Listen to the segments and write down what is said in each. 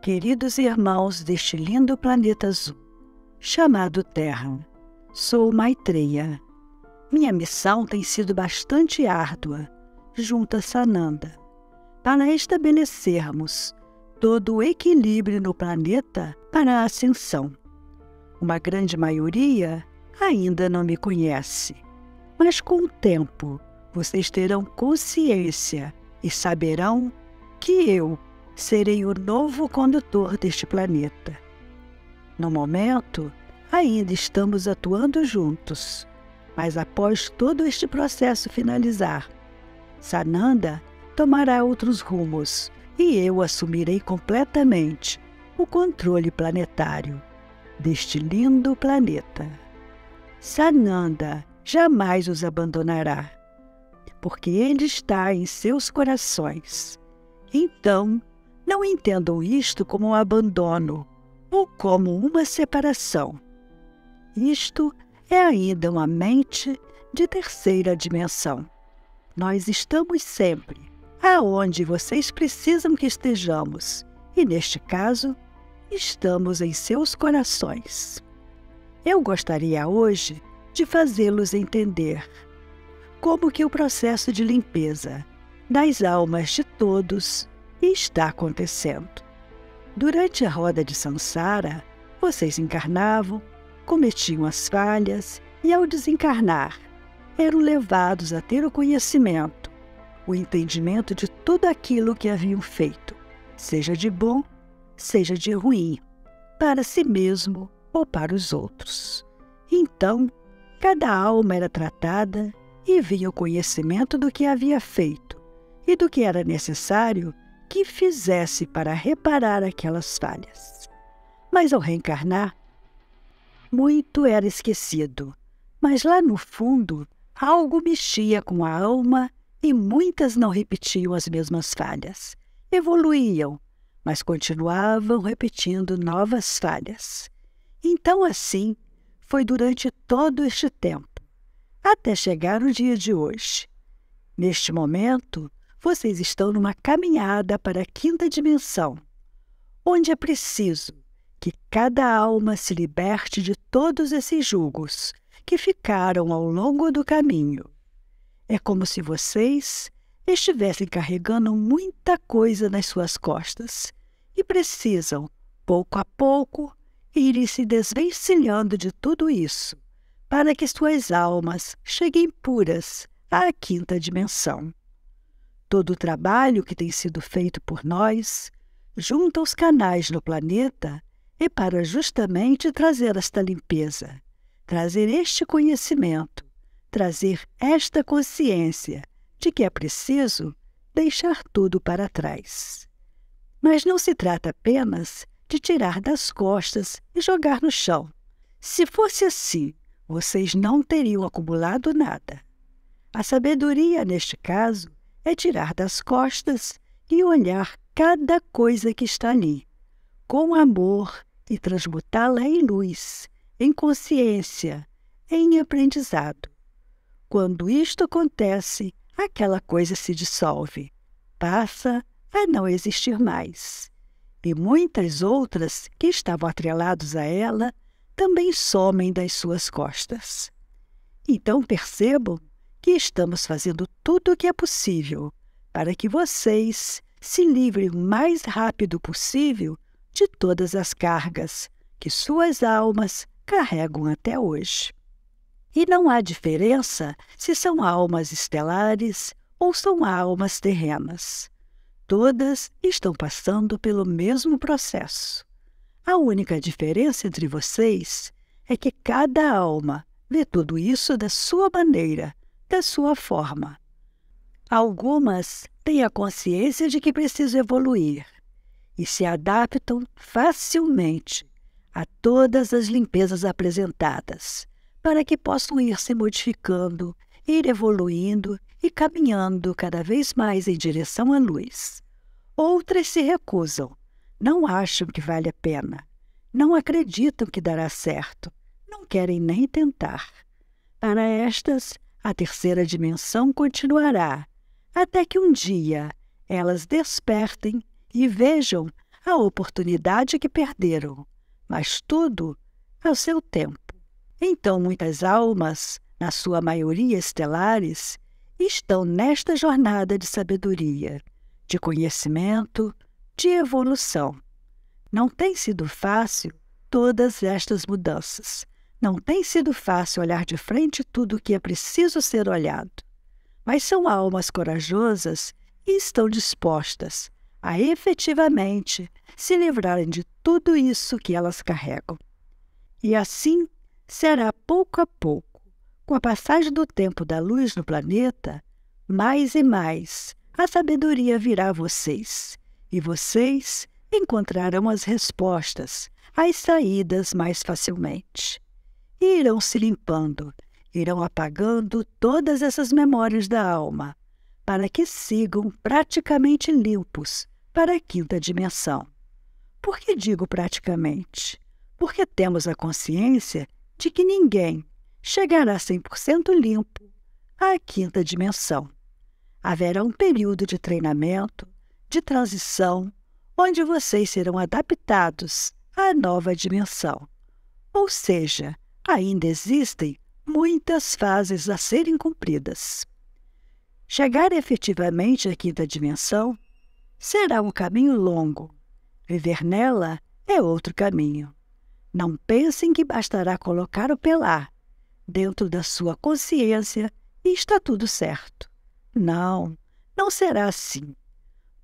Queridos irmãos deste lindo planeta azul, chamado Terra, sou Maitreya. Minha missão tem sido bastante árdua, junto a Sananda, para estabelecermos todo o equilíbrio no planeta para a ascensão. Uma grande maioria ainda não me conhece, mas com o tempo vocês terão consciência e saberão que eu serei o novo condutor deste planeta. No momento, ainda estamos atuando juntos, mas após todo este processo finalizar, Sananda tomará outros rumos e eu assumirei completamente o controle planetário deste lindo planeta. Sananda jamais os abandonará, porque ele está em seus corações. Então, não entendam isto como um abandono ou como uma separação. Isto é ainda uma mente de terceira dimensão. Nós estamos sempre aonde vocês precisam que estejamos, e neste caso, estamos em seus corações. Eu gostaria hoje de fazê-los entender como que o processo de limpeza das almas de todos está acontecendo. Durante a roda de Sansara, vocês encarnavam, cometiam as falhas e, ao desencarnar, eram levados a ter o conhecimento, o entendimento de tudo aquilo que haviam feito, seja de bom, seja de ruim, para si mesmo ou para os outros. Então, cada alma era tratada e vinha o conhecimento do que havia feito e do que era necessário que fizesse para reparar aquelas falhas. Mas ao reencarnar, muito era esquecido, mas lá no fundo algo mexia com a alma e muitas não repetiam as mesmas falhas. Evoluíam, mas continuavam repetindo novas falhas. Então assim foi durante todo este tempo, até chegar o dia de hoje. Neste momento, vocês estão numa caminhada para a quinta dimensão, onde é preciso que cada alma se liberte de todos esses julgos que ficaram ao longo do caminho. É como se vocês estivessem carregando muita coisa nas suas costas e precisam, pouco a pouco, ir se desvencilhando de tudo isso para que suas almas cheguem puras à quinta dimensão. Todo o trabalho que tem sido feito por nós, junto aos canais no planeta, é para justamente trazer esta limpeza, trazer este conhecimento, trazer esta consciência de que é preciso deixar tudo para trás. Mas não se trata apenas de tirar das costas e jogar no chão. Se fosse assim, vocês não teriam acumulado nada. A sabedoria, neste caso, é tirar das costas e olhar cada coisa que está ali, com amor, e transmutá-la em luz, em consciência, em aprendizado. Quando isto acontece, aquela coisa se dissolve, passa a não existir mais. E muitas outras que estavam atreladas a ela também somem das suas costas. Então percebam que estamos fazendo tudo o que é possível para que vocês se livrem o mais rápido possível de todas as cargas que suas almas carregam até hoje. E não há diferença se são almas estelares ou são almas terrenas. Todas estão passando pelo mesmo processo. A única diferença entre vocês é que cada alma vê tudo isso da sua maneira, da sua forma. Algumas têm a consciência de que precisam evoluir e se adaptam facilmente a todas as limpezas apresentadas, para que possam ir se modificando, ir evoluindo e caminhando cada vez mais em direção à luz. Outras se recusam, não acham que vale a pena, não acreditam que dará certo, não querem nem tentar. Para estas, a terceira dimensão continuará, até que um dia elas despertem e vejam a oportunidade que perderam, mas tudo ao seu tempo. Então, muitas almas, na sua maioria estelares, estão nesta jornada de sabedoria, de conhecimento, de evolução. Não tem sido fácil todas estas mudanças. Não tem sido fácil olhar de frente tudo o que é preciso ser olhado. Mas são almas corajosas e estão dispostas a efetivamente se livrarem de tudo isso que elas carregam. E assim será pouco a pouco, com a passagem do tempo da luz no planeta, mais e mais a sabedoria virá a vocês, e vocês encontrarão as respostas, as saídas mais facilmente. E irão se limpando, irão apagando todas essas memórias da alma, para que sigam praticamente limpos para a quinta dimensão. Por que digo praticamente? Porque temos a consciência de que ninguém chegará 100% limpo à quinta dimensão. Haverá um período de treinamento, de transição, onde vocês serão adaptados à nova dimensão. Ou seja, ainda existem muitas fases a serem cumpridas. Chegar efetivamente à quinta dimensão será um caminho longo. Viver nela é outro caminho. Não pensem que bastará colocar o pelar dentro da sua consciência e está tudo certo. Não, não será assim.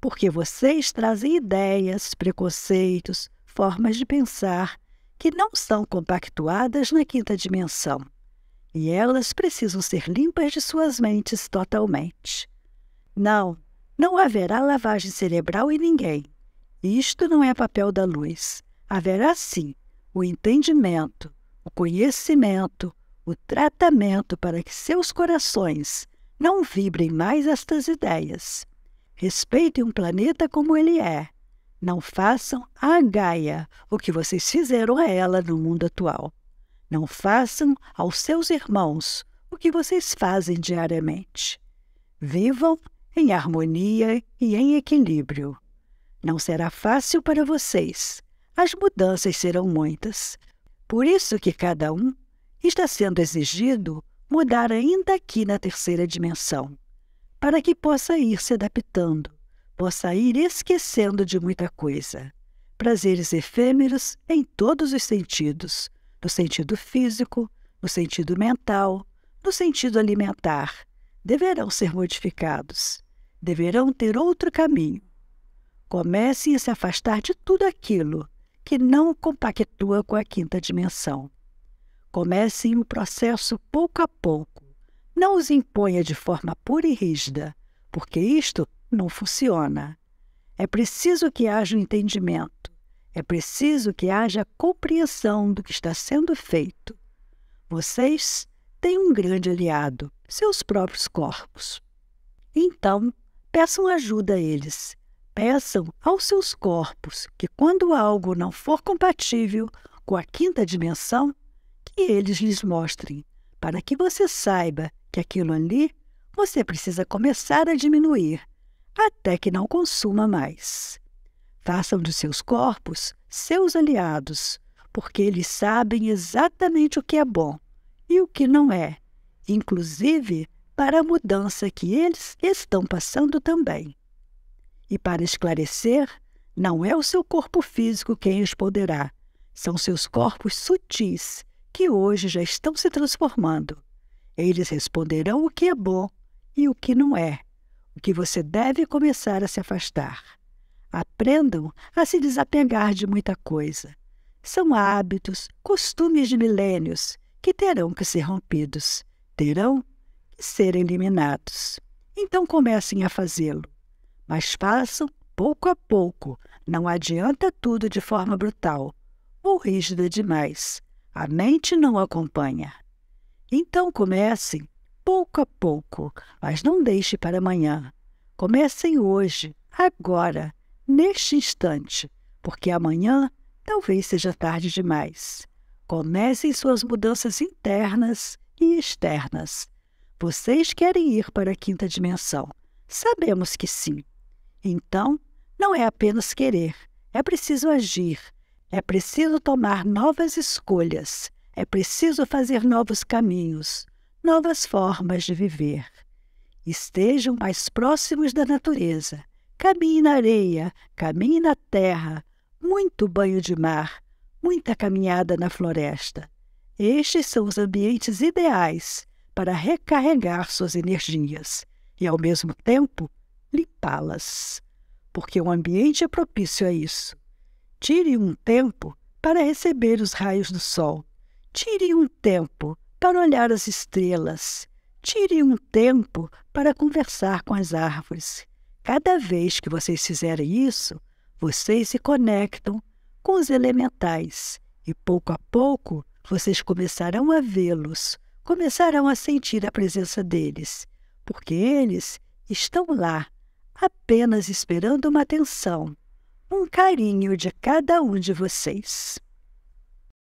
Porque vocês trazem ideias, preconceitos, formas de pensar que não são compactuadas na quinta dimensão. E elas precisam ser limpas de suas mentes totalmente. Não haverá lavagem cerebral em ninguém. Isto não é papel da luz. Haverá sim o entendimento, o conhecimento, o tratamento para que seus corações não vibrem mais estas ideias. Respeitem um planeta como ele é. Não façam à Gaia o que vocês fizeram a ela no mundo atual. Não façam aos seus irmãos o que vocês fazem diariamente. Vivam em harmonia e em equilíbrio. Não será fácil para vocês. As mudanças serão muitas. Por isso que cada um está sendo exigido mudar ainda aqui na terceira dimensão, para que possa ir se adaptando, possa ir esquecendo de muita coisa. Prazeres efêmeros em todos os sentidos, no sentido físico, no sentido mental, no sentido alimentar, deverão ser modificados, deverão ter outro caminho. Comecem a se afastar de tudo aquilo que não compactua com a quinta dimensão. Comecem o processo pouco a pouco. Não os imponha de forma pura e rígida, porque isto não funciona. É preciso que haja um entendimento. É preciso que haja compreensão do que está sendo feito. Vocês têm um grande aliado, seus próprios corpos. Então, peçam ajuda a eles. Peçam aos seus corpos que, quando algo não for compatível com a quinta dimensão, que eles lhes mostrem, para que você saiba que aquilo ali você precisa começar a diminuir, até que não consuma mais. Façam de seus corpos seus aliados, porque eles sabem exatamente o que é bom e o que não é, inclusive para a mudança que eles estão passando também. E para esclarecer, não é o seu corpo físico quem responderá, são seus corpos sutis, que hoje já estão se transformando. Eles responderão o que é bom e o que não é, o que você deve começar a se afastar. Aprendam a se desapegar de muita coisa. São hábitos, costumes de milênios que terão que ser rompidos, terão que ser eliminados. Então comecem a fazê-lo. Mas façam pouco a pouco, não adianta tudo de forma brutal ou rígida demais. A mente não acompanha. Então comecem pouco a pouco, mas não deixe para amanhã. Comecem hoje, agora, neste instante, porque amanhã talvez seja tarde demais. Comecem suas mudanças internas e externas. Vocês querem ir para a quinta dimensão. Sabemos que sim. Então, não é apenas querer, É preciso agir, é preciso tomar novas escolhas, é preciso fazer novos caminhos, novas formas de viver. Estejam mais próximos da natureza. Caminhe na areia, caminhe na terra, muito banho de mar, muita caminhada na floresta. Estes são os ambientes ideais para recarregar suas energias e, ao mesmo tempo, limpá-las, porque o ambiente é propício a isso. Tire um tempo para receber os raios do sol. Tire um tempo para olhar as estrelas. Tire um tempo para conversar com as árvores. Cada vez que vocês fizerem isso, vocês se conectam com os elementais e, pouco a pouco, vocês começarão a vê-los, começarão a sentir a presença deles, porque eles estão lá, apenas esperando uma atenção, um carinho de cada um de vocês.